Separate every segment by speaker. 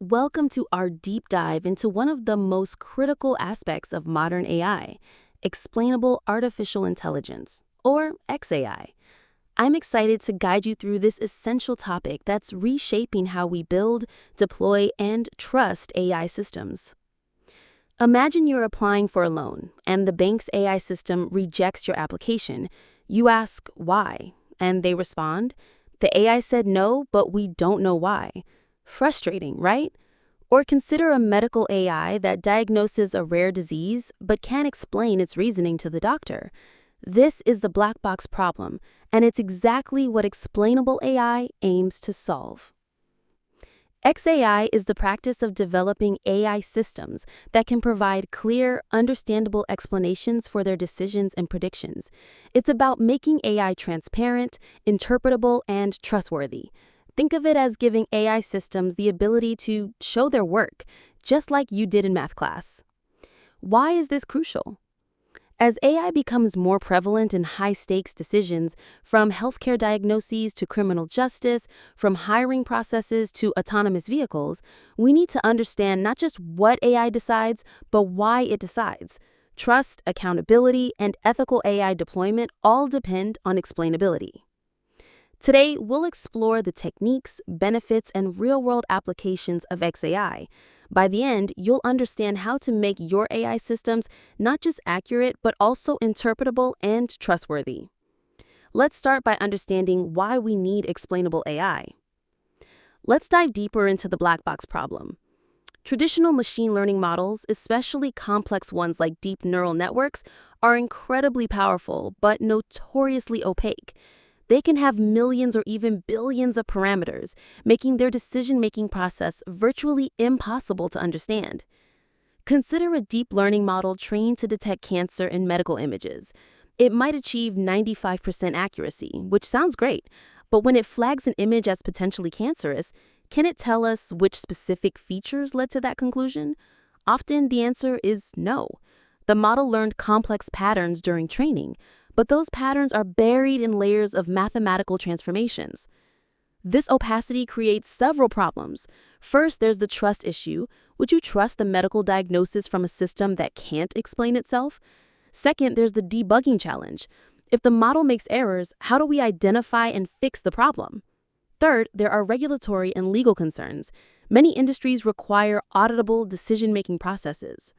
Speaker 1: Welcome to our deep dive into one of the most critical aspects of modern AI, Explainable Artificial Intelligence, or XAI. I'm excited to guide you through this essential topic that's reshaping how we build, deploy, and trust AI systems. Imagine you're applying for a loan, and the bank's AI system rejects your application. You ask, why? And they respond, the AI said no, but we don't know why. Frustrating, right? Or consider a medical AI that diagnoses a rare disease but can't explain its reasoning to the doctor. This is the black box problem, and it's exactly what Explainable AI aims to solve. XAI is the practice of developing AI systems that can provide clear, understandable explanations for their decisions and predictions. It's about making AI transparent, interpretable, and trustworthy. Think of it as giving AI systems the ability to show their work, just like you did in math class. Why is this crucial? As AI becomes more prevalent in high-stakes decisions, from healthcare diagnoses to criminal justice, from hiring processes to autonomous vehicles, we need to understand not just what AI decides, but why it decides. Trust, accountability, and ethical AI deployment all depend on explainability. Today, we'll explore the techniques, benefits, and real-world applications of XAI. By the end, you'll understand how to make your AI systems not just accurate, but also interpretable and trustworthy. Let's start by understanding why we need explainable AI. Let's dive deeper into the black box problem. Traditional machine learning models, especially complex ones like deep neural networks, are incredibly powerful, but notoriously opaque. They can have millions or even billions of parameters, making their decision-making process virtually impossible to understand. Consider a deep learning model trained to detect cancer in medical images. It might achieve 95% accuracy, which sounds great, but when it flags an image as potentially cancerous, can it tell us which specific features led to that conclusion? Often the answer is no. The model learned complex patterns during training, but those patterns are buried in layers of mathematical transformations. This opacity creates several problems. First, there's the trust issue. Would you trust the medical diagnosis from a system that can't explain itself? Second, there's the debugging challenge. If the model makes errors, how do we identify and fix the problem? Third, there are regulatory and legal concerns. Many industries require auditable decision-making processes.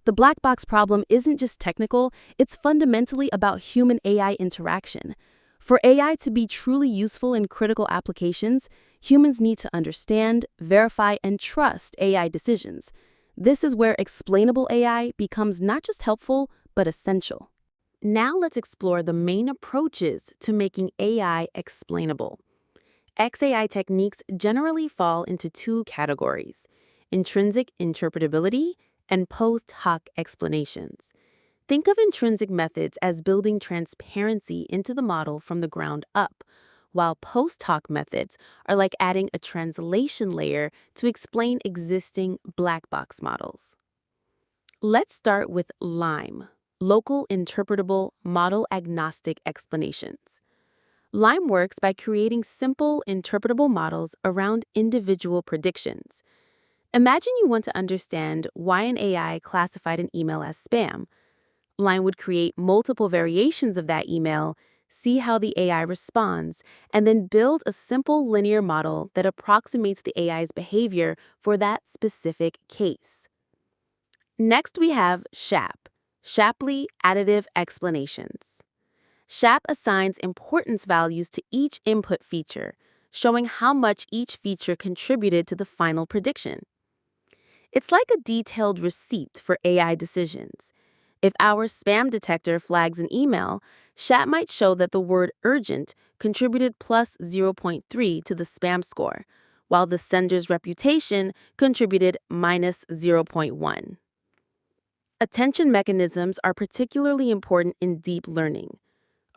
Speaker 1: The black box problem isn't just technical, it's fundamentally about human-AI interaction. For AI to be truly useful in critical applications, humans need to understand, verify, and trust AI decisions. This is where explainable AI becomes not just helpful, but essential. Now let's explore the main approaches to making AI explainable. XAI techniques generally fall into two categories: intrinsic interpretability and post hoc explanations. Think of intrinsic methods as building transparency into the model from the ground up, while post hoc methods are like adding a translation layer to explain existing black box models. Let's start with LIME, Local Interpretable Model Agnostic Explanations. LIME works by creating simple, interpretable models around individual predictions. Imagine you want to understand why an AI classified an email as spam. LIME would create multiple variations of that email, see how the AI responds, and then build a simple linear model that approximates the AI's behavior for that specific case. Next, we have SHAP, Shapley Additive Explanations. SHAP assigns importance values to each input feature, showing how much each feature contributed to the final prediction. It's like a detailed receipt for AI decisions. If our spam detector flags an email, SHAP might show that the word urgent contributed plus 0.3 to the spam score, while the sender's reputation contributed minus 0.1. Attention mechanisms are particularly important in deep learning.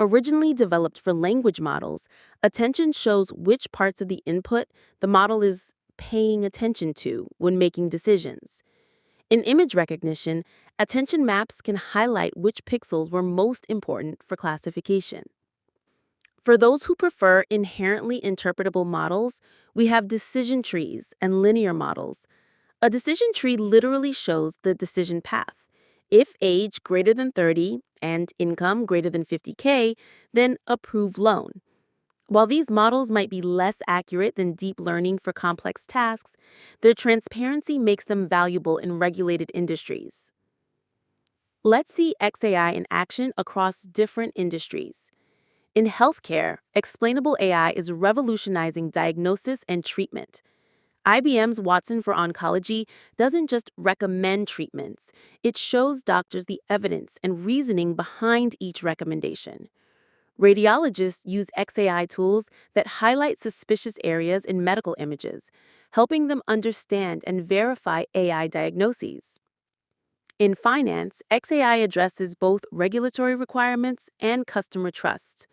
Speaker 1: Originally developed for language models, attention shows which parts of the input the model is paying attention to when making decisions. In image recognition, attention maps can highlight which pixels were most important for classification. For those who prefer inherently interpretable models, we have decision trees and linear models. A decision tree literally shows the decision path. If age greater than 30 and income greater than 50K, then approve loan. While these models might be less accurate than deep learning for complex tasks, their transparency makes them valuable in regulated industries. Let's see XAI in action across different industries. In healthcare, explainable AI is revolutionizing diagnosis and treatment. IBM's Watson for Oncology doesn't just recommend treatments, it shows doctors the evidence and reasoning behind each recommendation. Radiologists use XAI tools that highlight suspicious areas in medical images, helping them understand and verify AI diagnoses. In finance, XAI addresses both regulatory requirements and customer trust.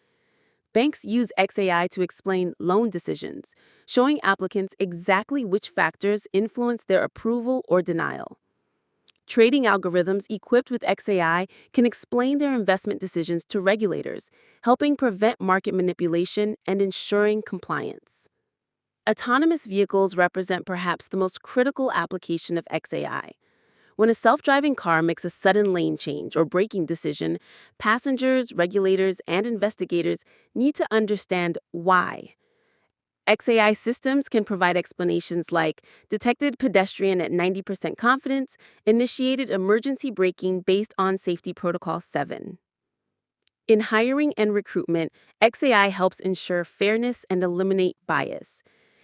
Speaker 1: Banks use XAI to explain loan decisions, showing applicants exactly which factors influence their approval or denial. Trading algorithms equipped with XAI can explain their investment decisions to regulators, helping prevent market manipulation and ensuring compliance. Autonomous vehicles represent perhaps the most critical application of XAI. When a self-driving car makes a sudden lane change or braking decision, passengers, regulators, and investigators need to understand why. XAI systems can provide explanations like detected pedestrian at 90% confidence, initiated emergency braking based on Safety Protocol 7. In hiring and recruitment, XAI helps ensure fairness and eliminate bias.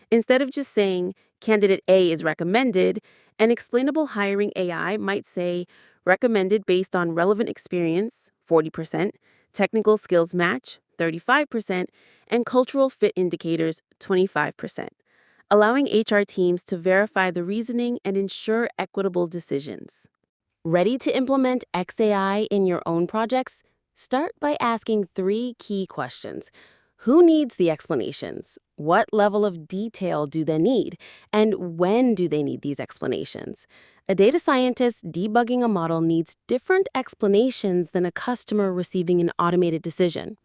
Speaker 1: Instead of just saying, candidate A is recommended, an explainable hiring AI might say, recommended based on relevant experience, 40%, technical skills match, 35%, and cultural fit indicators, 25%, allowing HR teams to verify the reasoning and ensure equitable decisions. Ready to implement XAI in your own projects? Start by asking 3 key questions. Who needs the explanations? What level of detail do they need? And when do they need these explanations? A data scientist debugging a model needs different explanations than a customer receiving an automated decision.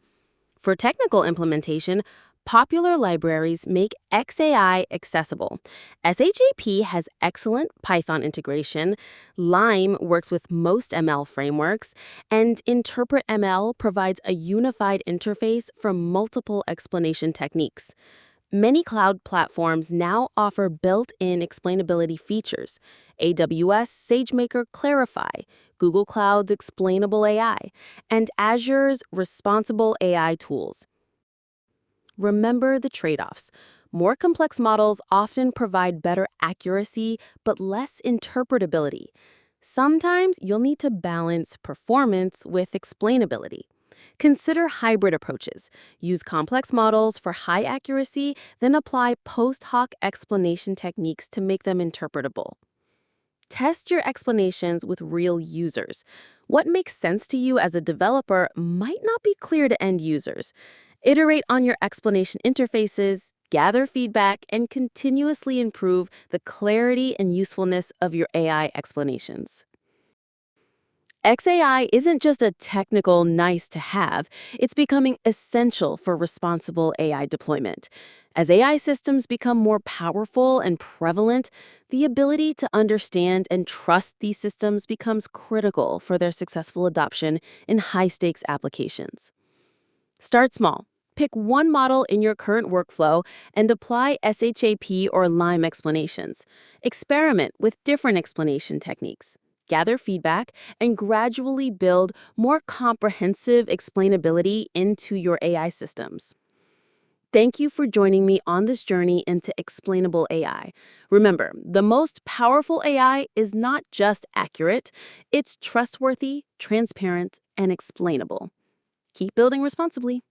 Speaker 1: For technical implementation, popular libraries make XAI accessible. SHAP has excellent Python integration, Lime works with most ML frameworks, and interpretable provides a unified interface for multiple explanation techniques. Many cloud platforms now offer built-in explainability features. AWS SageMaker Clarify, Google Cloud's Explainable AI, and Azure's Responsible AI tools. Remember the trade-offs. More complex models often provide better accuracy but less interpretability. Sometimes you'll need to balance performance with explainability. Consider hybrid approaches. Use complex models for high accuracy, then apply post hoc explanation techniques to make them interpretable. Test your explanations with real users. What makes sense to you as a developer might not be clear to end users. Iterate on your explanation interfaces, gather feedback, and continuously improve the clarity and usefulness of your AI explanations. XAI isn't just a technical nice to have, it's becoming essential for responsible AI deployment. As AI systems become more powerful and prevalent, the ability to understand and trust these systems becomes critical for their successful adoption in high-stakes applications. Start small. Pick one model in your current workflow and apply SHAP or Lime explanations. Experiment with different explanation techniques. Gather feedback, and gradually build more comprehensive explainability into your AI systems. Thank you for joining me on this journey into explainable AI. Remember, the most powerful AI is not just accurate, it's trustworthy, transparent, and explainable. Keep building responsibly.